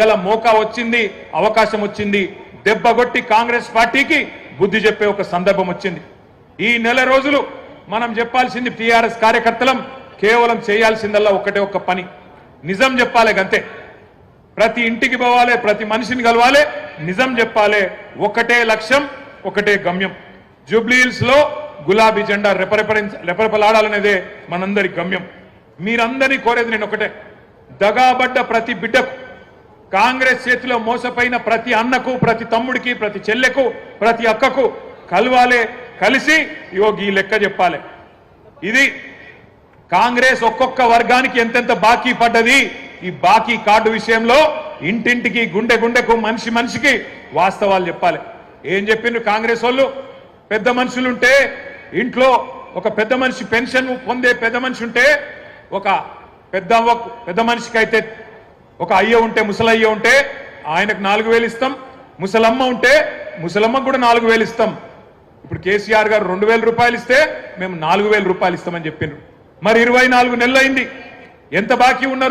ఇలా మోకా వచ్చింది, అవకాశం వచ్చింది, దెబ్బగొట్టి కాంగ్రెస్ పార్టీకి బుద్ధి చెప్పే ఒక సందర్భం వచ్చింది. ఈ నెల రోజులు మనం చెప్పాల్సింది టీఆర్ఎస్ కార్యకర్తలం కేవలం చేయాల్సిందల్లా ఒకటే ఒక్క పని, నిజం చెప్పాలి గంతే. ప్రతి ఇంటికి పోవాలి, ప్రతి మనిషిని కలవాలి, నిజం చెప్పాలి. ఒకటే లక్ష్యం, ఒకటే గమ్యం. జూబ్లీహిల్స్ లో గులాబీ జెండా రెపరెపలాడాలనేదే మనందరి గమ్యం. మీరందరినీ కోరేది నేను ఒకటే, దగాబడ్డ ప్రతి బిడ్డకు, కాంగ్రెస్ చేతిలో మోసపోయిన ప్రతి అన్నకు, ప్రతి తమ్ముడికి, ప్రతి చెల్లెకు, ప్రతి అక్కకు కలవాలే, కలిసి ఈ లెక్క చెప్పాలి. ఇది కాంగ్రెస్ ఒక్కొక్క వర్గానికి ఎంతెంత బాకీ పడ్డది, ఈ బాకీ కార్డు విషయంలో ఇంటింటికి, గుండె గుండెకు, మనిషి మనిషికి వాస్తవాలు చెప్పాలి. ఏం చెప్పిండ్రు కాంగ్రెస్ వాళ్ళు? పెద్ద మనుషులుంటే ఇంట్లో ఒక పెద్ద మనిషి పెన్షన్ పొందే పెద్ద మనిషి ఉంటే, ఒక పెద్ద మనిషికి అయితే ఒక అయ్య ఉంటే, ముసలయ్య ఉంటే ఆయనకు 4,000 ఇస్తాం, ముసలమ్మ ఉంటే ముసలమ్మకు కూడా 4,000 ఇస్తాం. ఇప్పుడు కేసీఆర్ గారు 2,000 రూపాయలు ఇస్తే మేము 4,000 రూపాయలు ఇస్తామని చెప్పిండ్రు. మరి 24 నెలలు అయింది, ఎంత బాకీ ఉన్నారు?